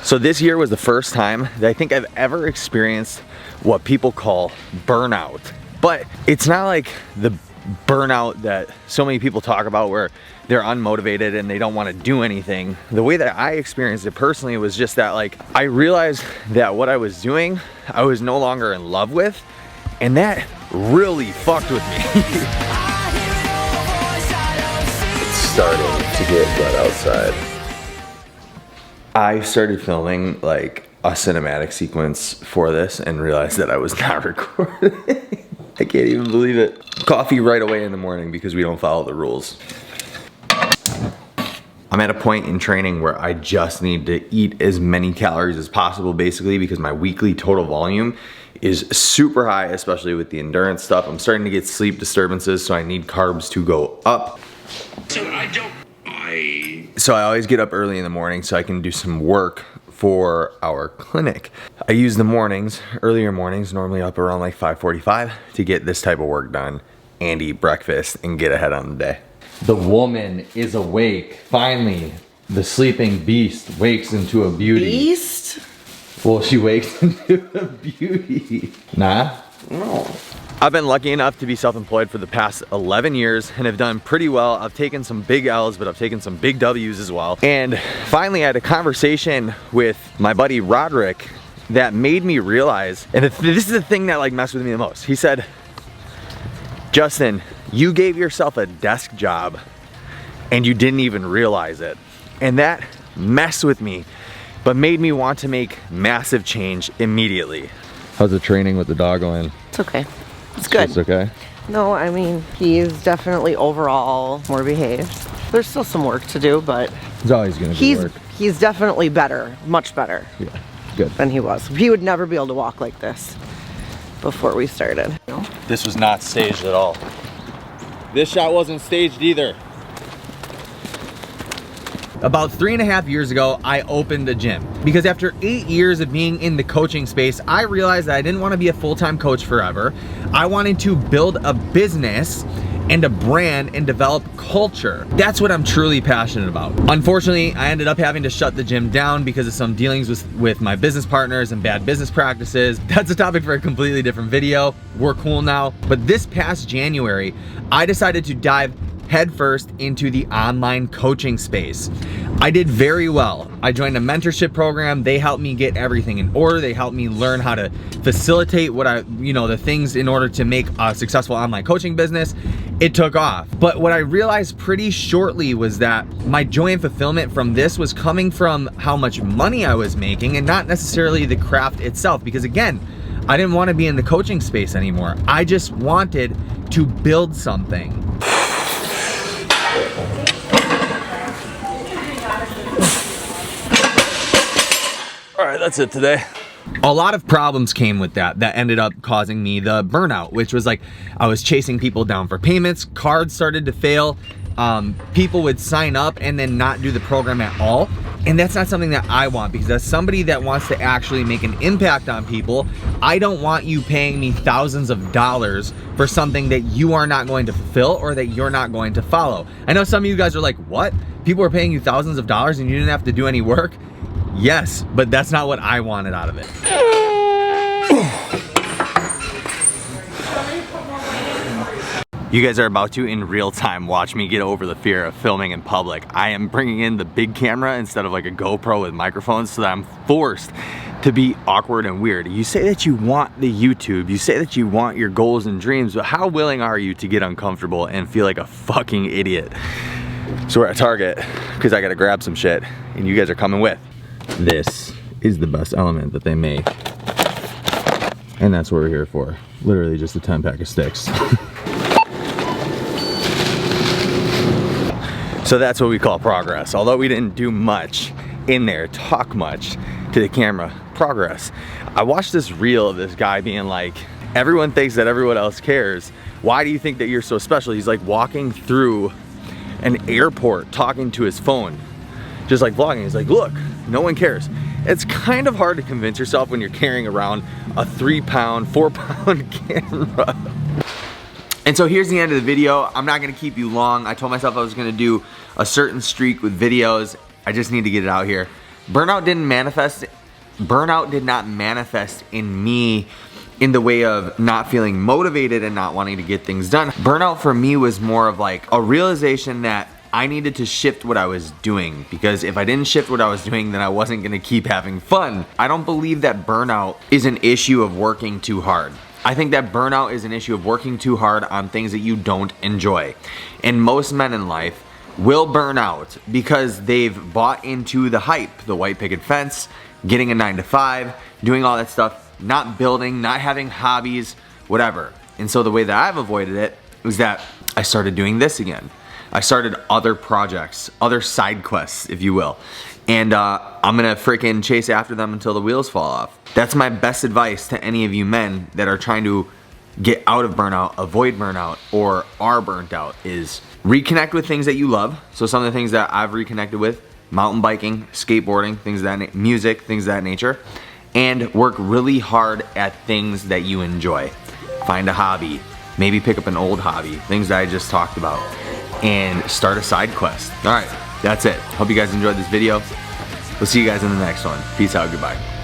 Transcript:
So this year was the first time that I think I've ever experienced what people call burnout. But it's not like the burnout that so many people talk about where they're unmotivated and they don't want to do anything. The way that I experienced it personally was just that, like, I realized that what I was doing, I was no longer in love with, and that really fucked with me. It's starting to get wet outside. I started filming like a cinematic sequence for this and realized that I was not recording. I can't even believe it. Coffee right away in the morning because we don't follow the rules. I'm at a point in training where I just need to eat as many calories as possible, basically, because my weekly total volume is super high, especially with the endurance stuff. I'm starting to get sleep disturbances, so I need carbs to go up. So I always get up early in the morning so I can do some work for our clinic. I use the mornings, earlier mornings, normally up around like 5:45 to get this type of work done and eat breakfast and get ahead on the day. The woman is awake. Finally, the sleeping beast wakes into a beauty. Beast? Well, she wakes into a beauty. Nah? No. I've been lucky enough to be self-employed for the past 11 years and have done pretty well. I've taken some big L's, but I've taken some big W's as well. And finally I had a conversation with my buddy Roderick that made me realize, and this is the thing that like messed with me the most. He said, Justin, you gave yourself a desk job and you didn't even realize it. And that messed with me, but made me want to make massive change immediately. How's the training with the dog going? It's okay. It's good. It's okay? No, I mean, he's definitely overall more behaved. There's still some work to do, but It's always gonna be work. He's definitely better, much better Yeah, good. than he was. He would never be able to walk like this before we started. This was not staged at all. This shot wasn't staged either. About 3.5 years ago, I opened a gym because after 8 years of being in the coaching space, I realized that I didn't want to be a full-time coach forever. I wanted to build a business and a brand and develop culture. That's what I'm truly passionate about. Unfortunately, I ended up having to shut the gym down because of some dealings with my business partners and bad business practices. That's a topic for a completely different video. We're cool now. But this past January, I decided to dive headfirst into the online coaching space. I did very well. I joined a mentorship program. They helped me get everything in order. They helped me learn how to facilitate the things in order to make a successful online coaching business. It took off. But what I realized pretty shortly was that my joy and fulfillment from this was coming from how much money I was making and not necessarily the craft itself. Because again, I didn't want to be in the coaching space anymore. I just wanted to build something. All right, that's it today. A lot of problems came with that ended up causing me the burnout, which was like I was chasing people down for payments, cards started to fail, people would sign up and then not do the program at all. And that's not something that I want, because as somebody that wants to actually make an impact on people, I don't want you paying me thousands of dollars for something that you are not going to fulfill or that you're not going to follow. I know some of you guys are like, what? People are paying you thousands of dollars and you didn't have to do any work? Yes, but that's not what I wanted out of it. You guys are about to, in real time, watch me get over the fear of filming in public. I am bringing in the big camera instead of like a GoPro with microphones so that I'm forced to be awkward and weird. You say that you want the YouTube, you say that you want your goals and dreams, but how willing are you to get uncomfortable and feel like a fucking idiot? So we're at Target, because I gotta grab some shit, and you guys are coming with. This is the best element that they make. And that's what we're here for. Literally just a 10-pack of sticks. So that's what we call progress. Although we didn't do much in there, talk much to the camera, progress. I watched this reel of this guy being like, everyone thinks that everyone else cares. Why do you think that you're so special? He's like walking through an airport talking to his phone, just like vlogging. He's like, look, no one cares. It's kind of hard to convince yourself when you're carrying around a 3-pound, 4-pound camera. And so here's the end of the video. I'm not gonna keep you long. I told myself I was gonna do a certain streak with videos. I just need to get it out here. Burnout did not manifest in me in the way of not feeling motivated and not wanting to get things done. Burnout for me was more of like a realization that I needed to shift what I was doing, because if I didn't shift what I was doing, then I wasn't gonna keep having fun. I don't believe that burnout is an issue of working too hard. I think that burnout is an issue of working too hard on things that you don't enjoy. And most men in life will burn out because they've bought into the hype, the white picket fence, getting a 9-to-5, doing all that stuff, not building, not having hobbies, whatever. And so the way that I've avoided it was that I started doing this again. I started other projects, other side quests, if you will. And I'm gonna freaking chase after them until the wheels fall off. That's my best advice to any of you men that are trying to get out of burnout, avoid burnout, or are burnt out, is reconnect with things that you love. So some of the things that I've reconnected with: mountain biking, skateboarding, things of that music, things of that nature. And work really hard at things that you enjoy. Find a hobby, maybe pick up an old hobby, things that I just talked about, and start a side quest. All right, that's it. Hope you guys enjoyed this video. We'll see you guys in the next one. Peace out, goodbye.